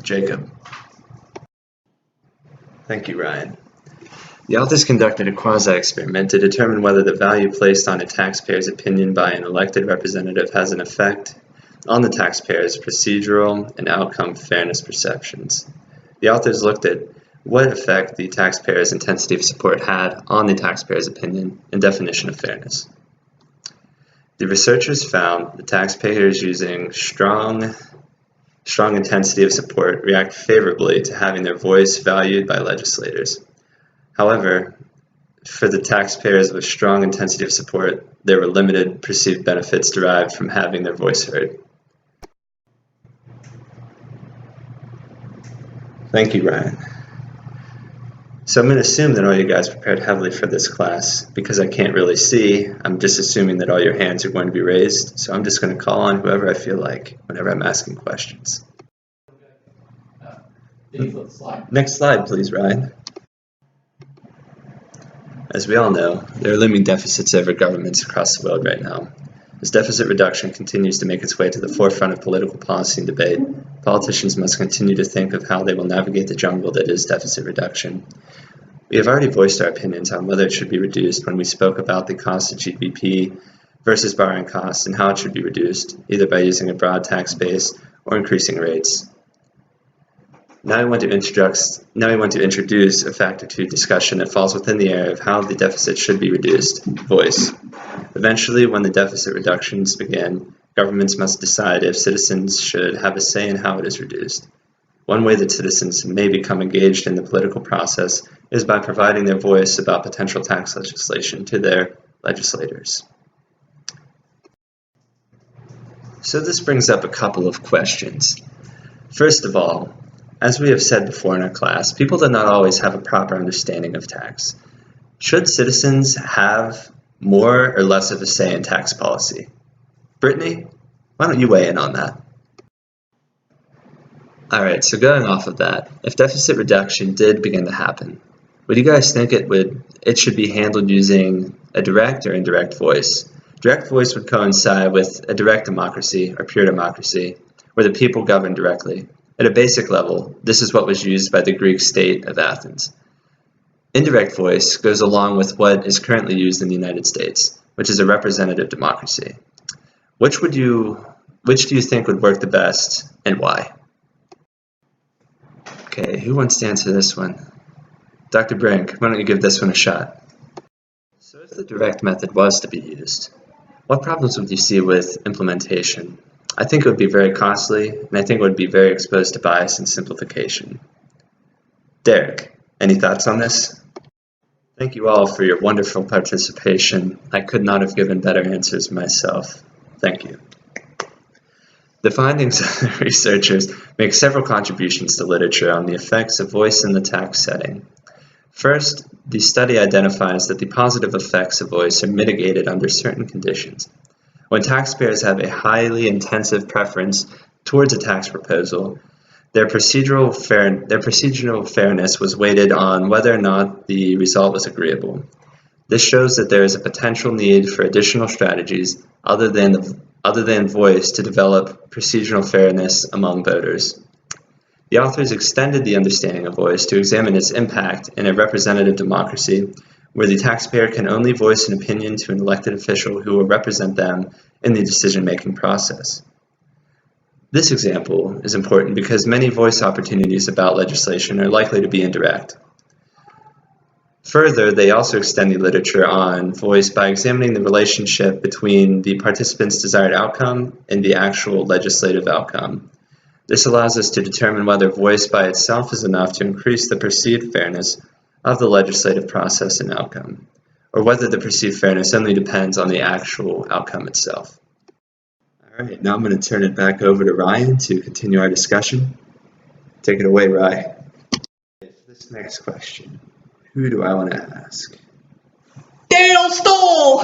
Jacob. Thank you, Ryan. The authors conducted a quasi-experiment to determine whether the value placed on a taxpayer's opinion by an elected representative has an effect on the taxpayer's procedural and outcome fairness perceptions. The authors looked at what effect the taxpayer's intensity of support had on the taxpayer's opinion and definition of fairness. The researchers found the taxpayers using strong intensity of support react favorably to having their voice valued by legislators. However, for the taxpayers with strong intensity of support, there were limited perceived benefits derived from having their voice heard. Thank you, Ryan. So I'm going to assume that all you guys prepared heavily for this class. Because I can't really see, I'm just assuming that all your hands are going to be raised. So I'm just going to call on whoever I feel like whenever I'm asking questions. Next slide, please, Ryan. As we all know, there are looming deficits over governments across the world right now. As deficit reduction continues to make its way to the forefront of political policy and debate, politicians must continue to think of how they will navigate the jungle that is deficit reduction. We have already voiced our opinions on whether it should be reduced when we spoke about the cost of GDP versus borrowing costs and how it should be reduced, either by using a broad tax base or increasing rates. Now we want to introduce a factor 2 discussion that falls within the area of how the deficit should be reduced, voice. Eventually, when the deficit reductions begin, governments must decide if citizens should have a say in how it is reduced. One way that citizens may become engaged in the political process is by providing their voice about potential tax legislation to their legislators. So this brings up a couple of questions. First of all, as we have said before in our class, people do not always have a proper understanding of tax. Should citizens have more or less of a say in tax policy? Brittany, why don't you weigh in on that? Alright, so going off of that, if deficit reduction did begin to happen, would you guys think it should be handled using a direct or indirect voice? Direct voice would coincide with a direct democracy or pure democracy, where the people govern directly. At a basic level, this is what was used by the Greek state of Athens. Indirect voice goes along with what is currently used in the United States, which is a representative democracy. Which do you think would work the best, and why? Okay, who wants to answer this one? Dr. Brink, why don't you give this one a shot? So if the direct method was to be used, what problems would you see with implementation? I think it would be very costly, and I think it would be very exposed to bias and simplification. Derek, any thoughts on this? Thank you all for your wonderful participation. I could not have given better answers myself. Thank you. The findings of the researchers make several contributions to literature on the effects of voice in the tax setting. First, the study identifies that the positive effects of voice are mitigated under certain conditions. When taxpayers have a highly intensive preference towards a tax proposal, their procedural fairness was weighted on whether or not the result was agreeable. This shows that there is a potential need for additional strategies other than voice to develop procedural fairness among voters. The authors extended the understanding of voice to examine its impact in a representative democracy where the taxpayer can only voice an opinion to an elected official who will represent them in the decision-making process. This example is important because many voice opportunities about legislation are likely to be indirect. Further, they also extend the literature on voice by examining the relationship between the participants' desired outcome and the actual legislative outcome. This allows us to determine whether voice by itself is enough to increase the perceived fairness of the legislative process and outcome, or whether the perceived fairness only depends on the actual outcome itself. All right, now I'm going to turn it back over to Ryan to continue our discussion. Take it away, Ryan. This next question, who do I want to ask? Dale Stoll!